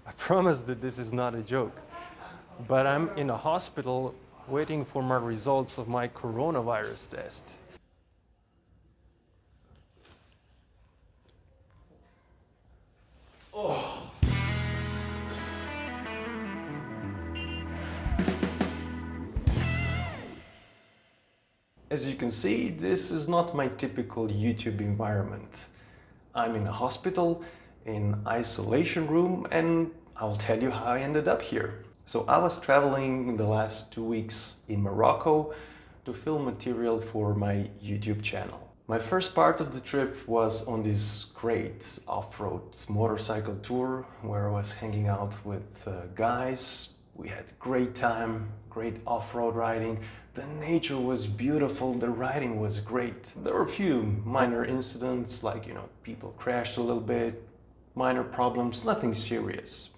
I promise that this is not a joke. But I'm in a hospital waiting for my results of my coronavirus test. As you can see, this is not my typical YouTube environment. I'm in a hospital, in isolation room, and I'll tell you how I ended up here. So I was traveling in the last 2 weeks in Morocco to film material for my YouTube channel. My first part of the trip was on this great off-road motorcycle tour where I was hanging out with guys. We had a great time, great off-road riding. The nature was beautiful, the riding was great. There were a few minor incidents like, people crashed a little bit, minor problems, nothing serious.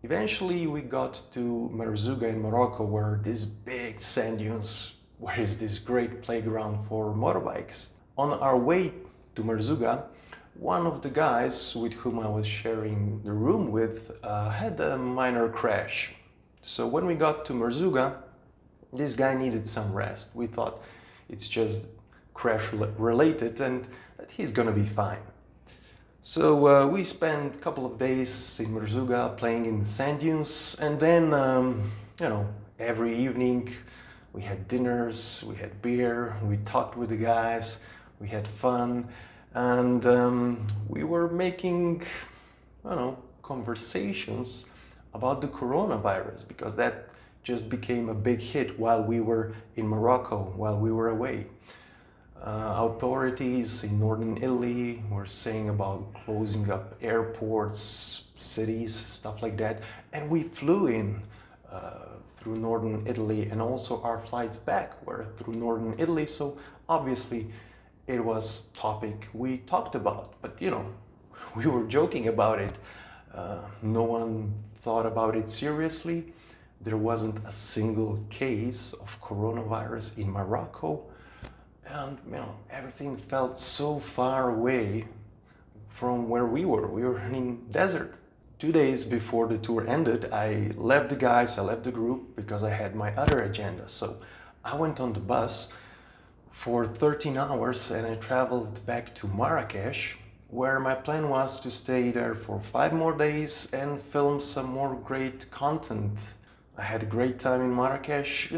Eventually we got to Merzouga in Morocco where this big sand dunes, where is this great playground for motorbikes. On our way to Merzouga, one of the guys with whom I was sharing the room with had a minor crash. So when we got to Merzouga, this guy needed some rest. We thought it's just crash related and that he's gonna be fine. So we spent a couple of days in Merzouga playing in the sand dunes, and then, every evening we had dinners, we had beer, we talked with the guys, we had fun, and we were making, conversations about the coronavirus, because that just became a big hit while we were in Morocco, while we were away. Authorities in northern Italy were saying about closing up airports, cities, stuff like that. And we flew in through northern Italy, and also our flights back were through northern Italy. So obviously it was topic we talked about, but we were joking about it. No one thought about it seriously. There wasn't a single case of coronavirus in Morocco. And everything felt so far away from where we were. We were in desert. 2 days before the tour ended, I left the guys, I left the group because I had my other agenda. So I went on the bus for 13 hours and I traveled back to Marrakesh, where my plan was to stay there for 5 more days and film some more great content. I had a great time in Marrakesh.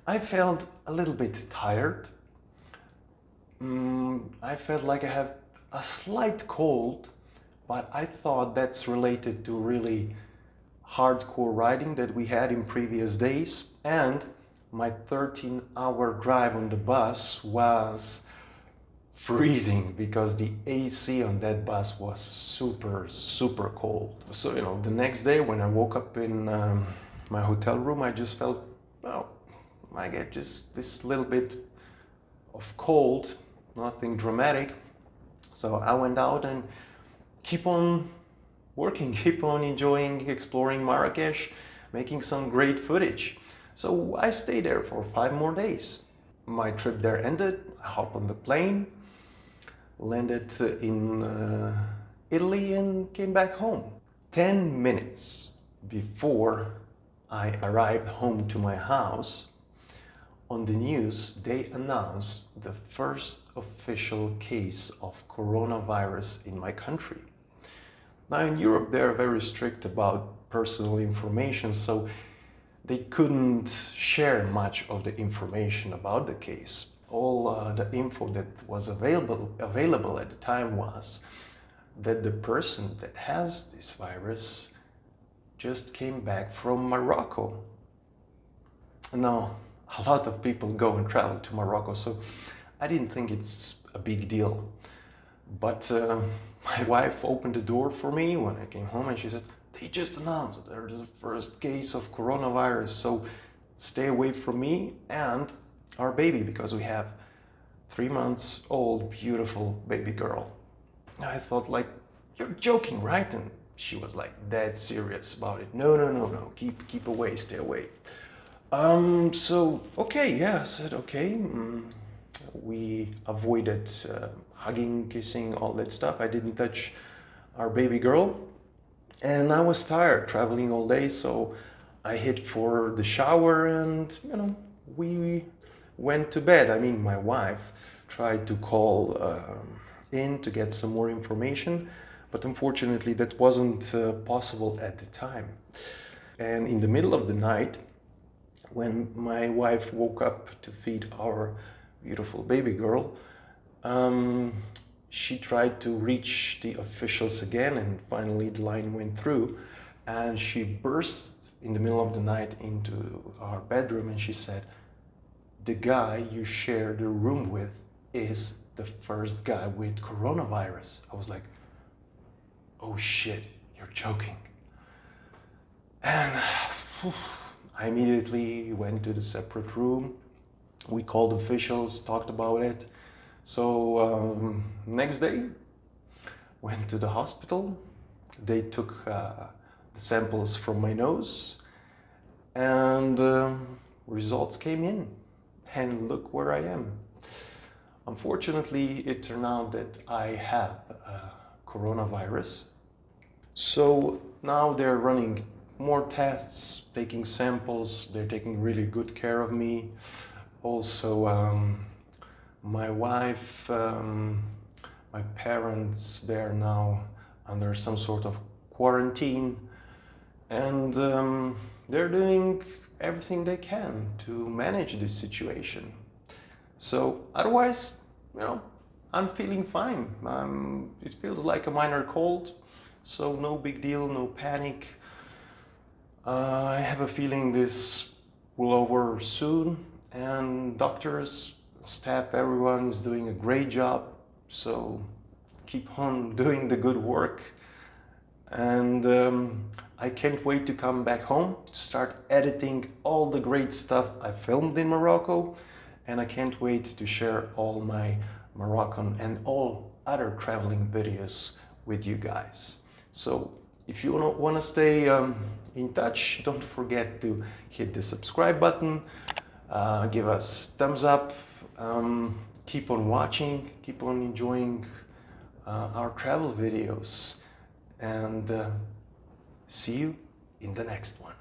I felt a little bit tired. I felt like I have a slight cold, but I thought that's related to really hardcore riding that we had in previous days, and my 13-hour drive on the bus was freezing because the AC on that bus was super, super cold. So, the next day when I woke up in my hotel room, I just felt, I get just this little bit of cold, nothing dramatic. So I went out and keep on working, keep on enjoying, exploring Marrakesh, making some great footage. So I stayed there for 5 more days. My trip there ended, I hopped on the plane, landed in Italy and came back home. 10 minutes before I arrived home to my house, on the news, they announced the first official case of coronavirus in my country. Now in Europe, they're very strict about personal information, so they couldn't share much of the information about the case. All the info that was available at the time was that the person that has this virus just came back from Morocco. Now, a lot of people go and travel to Morocco, so I didn't think it's a big deal. But my wife opened the door for me when I came home and she said, they just announced that there's the first case of coronavirus, so stay away from me and our baby, because we have 3 months old, beautiful baby girl. I thought, like, you're joking, right? And she was like dead serious about it. No, keep away, stay away. So, okay, yeah, I said, okay. We avoided hugging, kissing, all that stuff. I didn't touch our baby girl. And I was tired traveling all day, so I hit for the shower and, we went to bed. I mean, my wife tried to call in to get some more information, but unfortunately that wasn't possible at the time. And in the middle of the night, when my wife woke up to feed our beautiful baby girl, um, she tried to reach the officials again, and finally the line went through, and she burst in the middle of the night into our bedroom and she said, "The guy you share the room with is the first guy with coronavirus." I was like, "Oh shit, you're joking." And I immediately went to the separate room. We called officials, talked about it. So next day, went to the hospital. They took the samples from my nose, and results came in. And look where I am. Unfortunately, it turned out that I have coronavirus. So now they're running more tests, taking samples. They're taking really good care of me. Also, my wife, my parents, they're now under some sort of quarantine, and they're doing everything they can to manage this situation. So otherwise, I'm feeling fine. It feels like a minor cold, so no big deal, no panic. I have a feeling this will over soon, and doctors, staff, everyone is doing a great job. So keep on doing the good work. And I can't wait to come back home to start editing all the great stuff I filmed in Morocco. And I can't wait to share all my Moroccan and all other traveling videos with you guys. So if you want to stay in touch, don't forget to hit the subscribe button, give us thumbs up, keep on watching, keep on enjoying our travel videos, and see you in the next one.